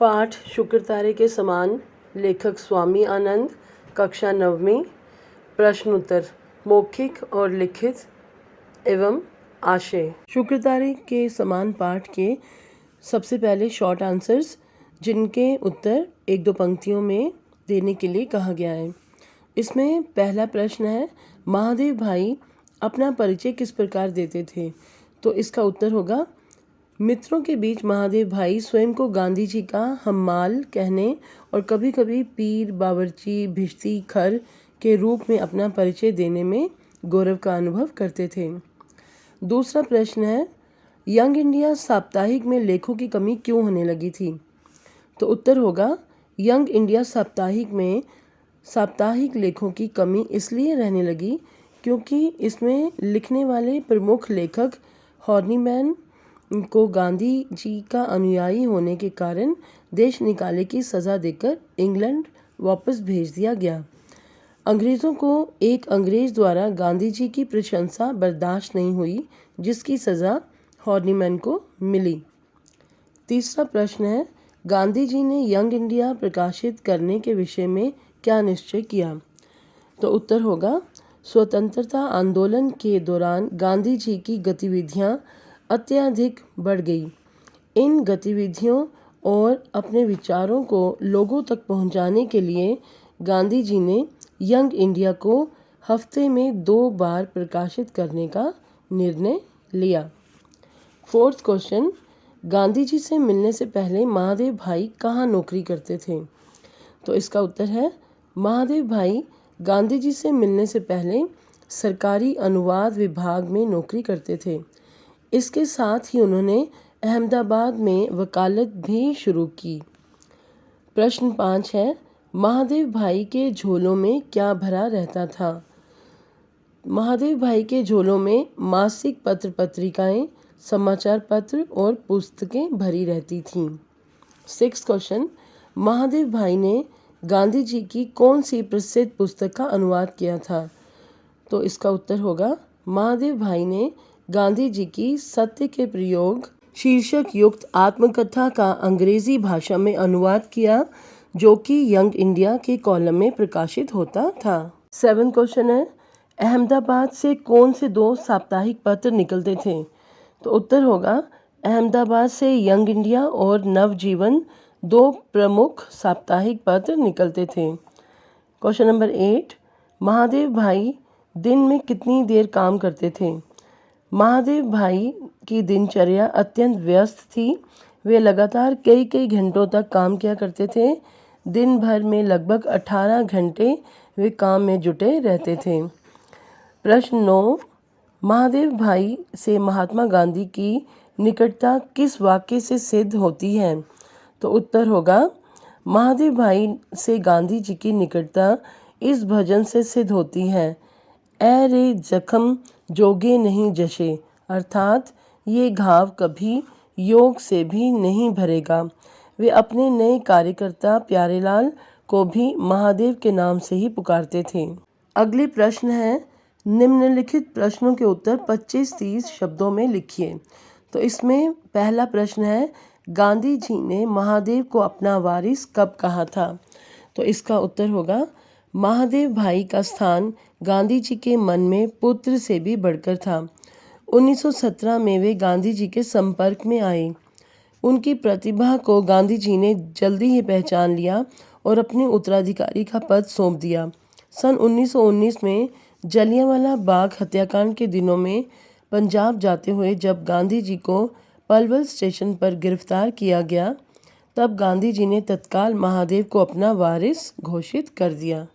पाठ शुक्र तारे के समान। लेखक स्वामी आनंद। कक्षा 9वीं। प्रश्न उत्तर मौखिक और लिखित एवं आशय। शुक्र तारे के समान पाठ के सबसे पहले शॉर्ट आंसर्स जिनके उत्तर एक दो पंक्तियों में देने के लिए कहा गया है। इसमें पहला प्रश्न है, महादेव भाई अपना परिचय किस प्रकार देते थे? तो इसका उत्तर होगा, मित्रों के बीच महादेव भाई स्वयं को गांधी जी का हम्माल कहने और कभी कभी पीर, बावर्ची, भिश्ती, खर के रूप में अपना परिचय देने में गौरव का अनुभव करते थे। दूसरा प्रश्न है, यंग इंडिया साप्ताहिक में लेखों की कमी क्यों होने लगी थी? तो उत्तर होगा, यंग इंडिया साप्ताहिक में साप्ताहिक लेखों की कमी इसलिए रहने लगी क्योंकि इसमें लिखने वाले प्रमुख लेखक हॉर्नीमैन को गांधी जी का अनुयायी होने के कारण देश निकाले की सज़ा देकर इंग्लैंड वापस भेज दिया गया। अंग्रेज़ों को एक अंग्रेज़ द्वारा गांधी जी की प्रशंसा बर्दाश्त नहीं हुई, जिसकी सज़ा हॉर्नीमैन को मिली। तीसरा प्रश्न है, गांधी जी ने यंग इंडिया प्रकाशित करने के विषय में क्या निश्चय किया? तो उत्तर होगा, स्वतंत्रता आंदोलन के दौरान गांधी जी की गतिविधियां अत्यधिक बढ़ गई। इन गतिविधियों और अपने विचारों को लोगों तक पहुंचाने के लिए गांधी जी ने यंग इंडिया को हफ्ते में 2 बार प्रकाशित करने का निर्णय लिया। फोर्थ क्वेश्चन, गांधी जी से मिलने से पहले महादेव भाई कहाँ नौकरी करते थे? तो इसका उत्तर है, महादेव भाई गांधी जी से मिलने से पहले सरकारी अनुवाद विभाग में नौकरी करते थे। इसके साथ ही उन्होंने अहमदाबाद में वकालत भी शुरू की। प्रश्न 5 है, महादेव भाई के झोलों में क्या भरा रहता था? महादेव भाई के झोलों में मासिक पत्र पत्रिकाएं, समाचार पत्र और पुस्तकें भरी रहती थीं। 6 क्वेश्चन, महादेव भाई ने गांधी जी की कौन सी प्रसिद्ध पुस्तक का अनुवाद किया था? तो इसका उत्तर होगा, महादेव भाई ने गांधी जी की सत्य के प्रयोग शीर्षक युक्त आत्मकथा का अंग्रेजी भाषा में अनुवाद किया, जो कि यंग इंडिया के कॉलम में प्रकाशित होता था। 7 क्वेश्चन है, अहमदाबाद से कौन से 2 साप्ताहिक पत्र निकलते थे? तो उत्तर होगा, अहमदाबाद से यंग इंडिया और नवजीवन 2 प्रमुख साप्ताहिक पत्र निकलते थे। क्वेश्चन नंबर 8, महादेव भाई दिन में कितनी देर काम करते थे? महादेव भाई की दिनचर्या अत्यंत व्यस्त थी। वे लगातार कई घंटों तक काम किया करते थे। दिन भर में लगभग 18 घंटे वे काम में जुटे रहते थे। प्रश्न 9, महादेव भाई से महात्मा गांधी की निकटता किस वाक्य से सिद्ध होती है? तो उत्तर होगा, महादेव भाई से गांधी जी की निकटता इस भजन से सिद्ध होती है, ऐ रे जख्म जोगे नहीं जशे, अर्थात ये घाव कभी योग से भी नहीं भरेगा। वे अपने नए कार्यकर्ता प्यारेलाल को भी महादेव के नाम से ही पुकारते थे। अगले प्रश्न है, निम्नलिखित प्रश्नों के उत्तर 25-30 शब्दों में लिखिए। तो इसमें पहला प्रश्न है, गांधी जी ने महादेव को अपना वारिस कब कहा था? तो इसका उत्तर होगा, महादेव भाई का स्थान गांधी जी के मन में पुत्र से भी बढ़कर था। 1917 में वे गांधी जी के संपर्क में आए। उनकी प्रतिभा को गांधी जी ने जल्दी ही पहचान लिया और अपने उत्तराधिकारी का पद सौंप दिया। सन 1919 में जलियांवाला बाग हत्याकांड के दिनों में पंजाब जाते हुए जब गांधी जी को पलवल स्टेशन पर गिरफ्तार किया गया, तब गांधी जी ने तत्काल महादेव को अपना वारिस घोषित कर दिया।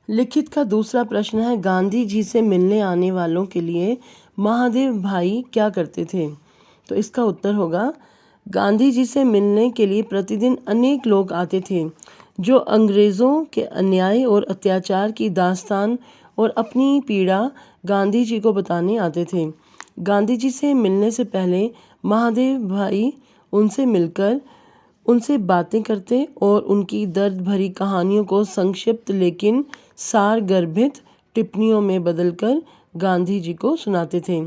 लिखित का दूसरा प्रश्न है, गांधी जी से मिलने आने वालों के लिए महादेव भाई क्या करते थे? तो इसका उत्तर होगा, गांधी जी से मिलने के लिए प्रतिदिन अनेक लोग आते थे जो अंग्रेज़ों के अन्याय और अत्याचार की दास्तान और अपनी पीड़ा गांधी जी को बताने आते थे। गांधी जी से मिलने से पहले महादेव भाई उनसे मिलकर उनसे बातें करते और उनकी दर्द भरी कहानियों को संक्षिप्त लेकिन सारगर्भित टिप्पणियों में बदलकर गांधी जी को सुनाते थे।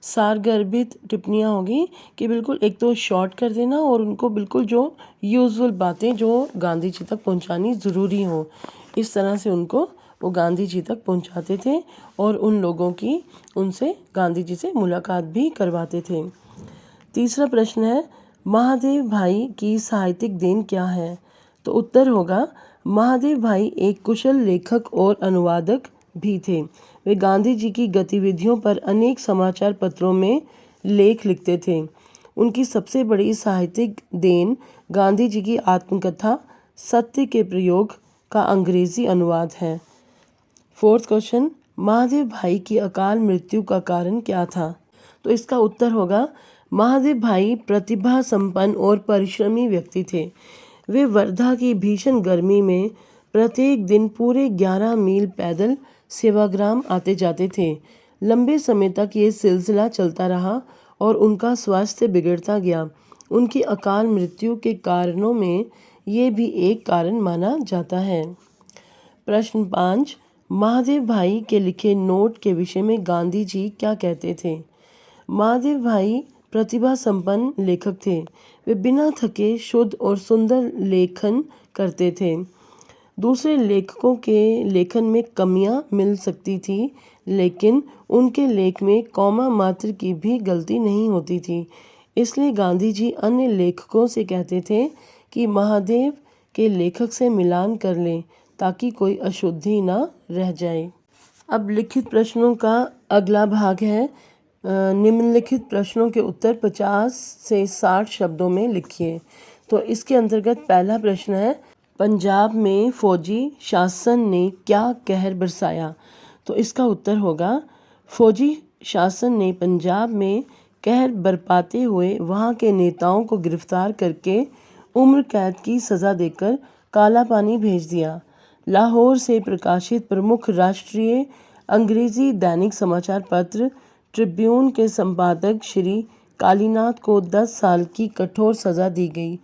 सारगर्भित टिप्पणियाँ होगी कि बिल्कुल एक तो शॉर्ट कर देना और उनको बिल्कुल जो यूजुअल बातें जो गांधी जी तक पहुंचानी ज़रूरी हो, इस तरह से उनको वो गांधी जी तक पहुंचाते थे और उन लोगों की उनसे गांधी जी से मुलाकात भी करवाते थे। तीसरा प्रश्न है, महादेव भाई की साहित्यिक देन क्या है? तो उत्तर होगा, महादेव भाई एक कुशल लेखक और अनुवादक भी थे। वे गांधी जी की गतिविधियों पर अनेक समाचार पत्रों में लेख लिखते थे। उनकी सबसे बड़ी साहित्यिक देन गांधी जी की आत्मकथा सत्य के प्रयोग का अंग्रेजी अनुवाद है। फोर्थ क्वेश्चन, महादेव भाई की अकाल मृत्यु का कारण क्या था? तो इसका उत्तर होगा, महादेव भाई प्रतिभा संपन्न और परिश्रमी व्यक्ति थे। वे वर्धा की भीषण गर्मी में प्रत्येक दिन पूरे 11 मील पैदल सेवाग्राम आते जाते थे। लंबे समय तक ये सिलसिला चलता रहा और उनका स्वास्थ्य बिगड़ता गया। उनकी अकाल मृत्यु के कारणों में ये भी एक कारण माना जाता है। प्रश्न 5, महादेव भाई के लिखे नोट के विषय में गांधी जी क्या कहते थे? महादेव भाई प्रतिभा संपन्न लेखक थे। वे बिना थके शुद्ध और सुंदर लेखन करते थे। दूसरे लेखकों के लेखन में कमियां मिल सकती थी, लेकिन उनके लेख में कॉमा मात्र की भी गलती नहीं होती थी। इसलिए गांधी जी अन्य लेखकों से कहते थे कि महादेव के लेखक से मिलान कर लें ताकि कोई अशुद्धि ना रह जाए। अब लिखित प्रश्नों का अगला भाग है। निम्नलिखित प्रश्नों के उत्तर 50 से 60 शब्दों में लिखिए। तो इसके अंतर्गत पहला प्रश्न है, पंजाब में फौजी शासन ने क्या कहर बरसाया? तो इसका उत्तर होगा, फौजी शासन ने पंजाब में कहर बरपाते हुए वहां के नेताओं को गिरफ्तार करके उम्र कैद की सज़ा देकर काला पानी भेज दिया। लाहौर से प्रकाशित प्रमुख राष्ट्रीय अंग्रेजी दैनिक समाचार पत्र ट्रिब्यून के संपादक श्री कालीनाथ को 10 साल की कठोर सज़ा दी गई।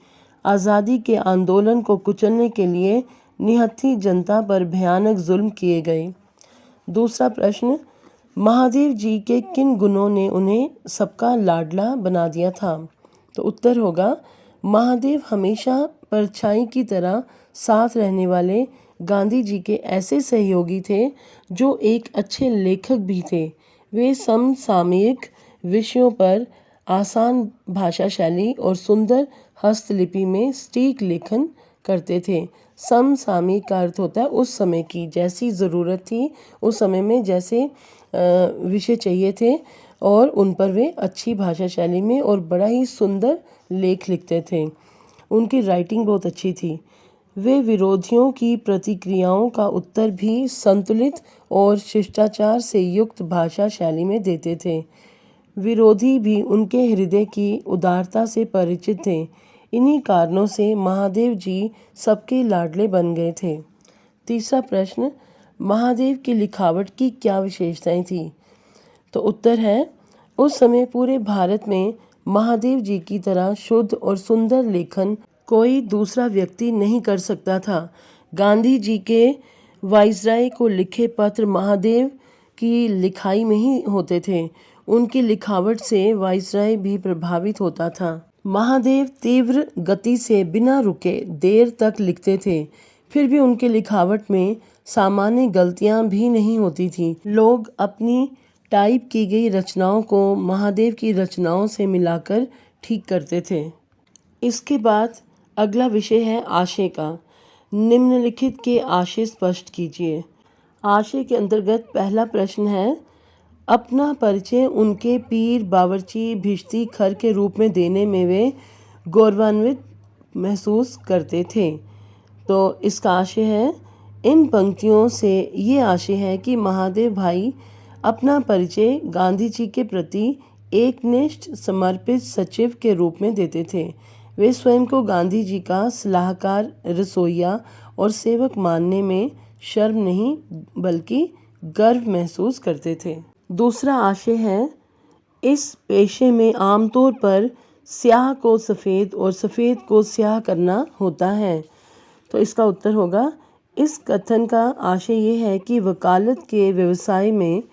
आज़ादी के आंदोलन को कुचलने के लिए निहत्थी जनता पर भयानक जुल्म किए गए। दूसरा प्रश्न, महादेव जी के किन गुणों ने उन्हें सबका लाडला बना दिया था? तो उत्तर होगा, महादेव हमेशा परछाई की तरह साथ रहने वाले गांधी जी के ऐसे सहयोगी थे जो एक अच्छे लेखक भी थे। वे समसामयिक विषयों पर आसान भाषा शैली और सुंदर हस्तलिपि में सटीक लेखन करते थे। समसामयिक का अर्थ होता है उस समय की जैसी ज़रूरत थी, उस समय में जैसे विषय चाहिए थे और उन पर वे अच्छी भाषा शैली में और बड़ा ही सुंदर लेख लिखते थे। उनकी राइटिंग बहुत अच्छी थी। वे विरोधियों की प्रतिक्रियाओं का उत्तर भी संतुलित और शिष्टाचार से युक्त भाषा शैली में देते थे। विरोधी भी उनके हृदय की उदारता से परिचित थे। इन्हीं कारणों से महादेव जी सबके लाडले बन गए थे। तीसरा प्रश्न, महादेव की लिखावट की क्या विशेषताएं थी? तो उत्तर है, उस समय पूरे भारत में महादेव जी की तरह शुद्ध और सुंदर लेखन कोई दूसरा व्यक्ति नहीं कर सकता था। गांधी जी के वाइसराय को लिखे पत्र महादेव की लिखाई में ही होते थे। उनकी लिखावट से वाइसराय भी प्रभावित होता था। महादेव तीव्र गति से बिना रुके देर तक लिखते थे, फिर भी उनके लिखावट में सामान्य गलतियां भी नहीं होती थी। लोग अपनी टाइप की गई रचनाओं को महादेव की रचनाओं से मिलाकर ठीक करते थे। इसके बाद अगला विषय है आशय का। निम्नलिखित के आशय स्पष्ट कीजिए। आशय के अंतर्गत पहला प्रश्न है, अपना परिचय उनके पीर बावर्ची भिश्ती खर के रूप में देने में वे गौरवान्वित महसूस करते थे। तो इसका आशय है, इन पंक्तियों से ये आशय है कि महादेव भाई अपना परिचय गांधी जी के प्रति एकनिष्ठ समर्पित सचिव के रूप में देते थे। वे स्वयं को गांधी जी का सलाहकार, रसोइया और सेवक मानने में शर्म नहीं बल्कि गर्व महसूस करते थे। दूसरा आशय है, इस पेशे में आमतौर पर स्याह को सफ़ेद और सफ़ेद को स्याह करना होता है। तो इसका उत्तर होगा, इस कथन का आशय ये है कि वकालत के व्यवसाय में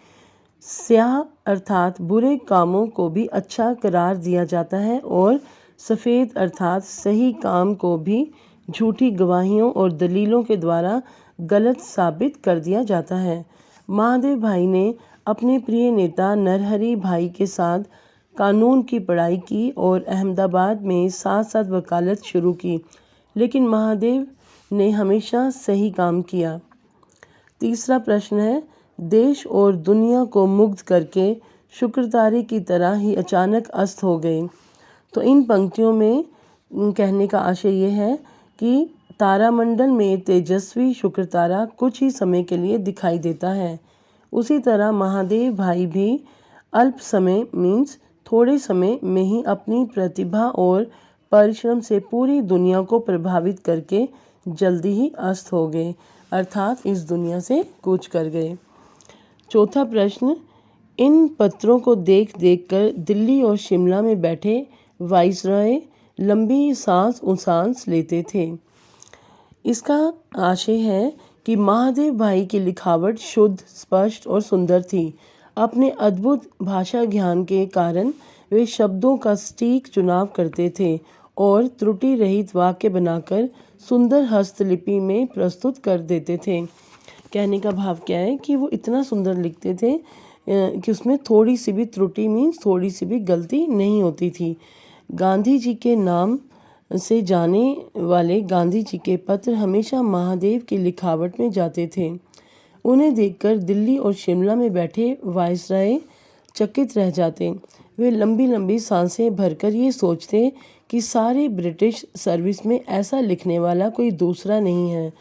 स्याह अर्थात बुरे कामों को भी अच्छा करार दिया जाता है और सफ़ेद अर्थात सही काम को भी झूठी गवाहियों और दलीलों के द्वारा गलत साबित कर दिया जाता है। महादेव भाई ने अपने प्रिय नेता नरहरि भाई के साथ कानून की पढ़ाई की और अहमदाबाद में साथ साथ वकालत शुरू की, लेकिन महादेव ने हमेशा सही काम किया। तीसरा प्रश्न है, देश और दुनिया को मुग्ध करके शुक्रतारे की तरह ही अचानक अस्त हो गए। तो इन पंक्तियों में कहने का आशय ये है कि तारामंडल में तेजस्वी शुक्रतारा कुछ ही समय के लिए दिखाई देता है। उसी तरह महादेव भाई भी अल्प समय मीन्स थोड़े समय में ही अपनी प्रतिभा और परिश्रम से पूरी दुनिया को प्रभावित करके जल्दी ही अस्त हो गए, अर्थात इस दुनिया से कूच कर गए। चौथा प्रश्न, इन पत्रों को देख देख कर दिल्ली और शिमला में बैठे वाइसरॉय लंबी सांस लेते थे। इसका आशय है कि महादेव भाई की लिखावट शुद्ध, स्पष्ट और सुंदर थी। अपने अद्भुत भाषा ज्ञान के कारण वे शब्दों का सटीक चुनाव करते थे और त्रुटि रहित वाक्य बनाकर सुंदर हस्तलिपि में प्रस्तुत कर देते थे। कहने का भाव क्या है कि वो इतना सुंदर लिखते थे कि उसमें थोड़ी सी भी त्रुटि मीन्स थोड़ी सी भी गलती नहीं होती थी। गांधी जी के नाम से जाने वाले गांधी जी के पत्र हमेशा महादेव की लिखावट में जाते थे। उन्हें देखकर दिल्ली और शिमला में बैठे वाइसराय चकित रह जाते। वे लंबी लंबी सांसें भरकर ये सोचते कि सारे ब्रिटिश सर्विस में ऐसा लिखने वाला कोई दूसरा नहीं है।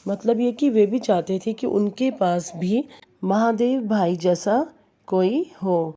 मतलब ये कि वे भी चाहते थे कि उनके पास भी महादेव भाई जैसा कोई हो।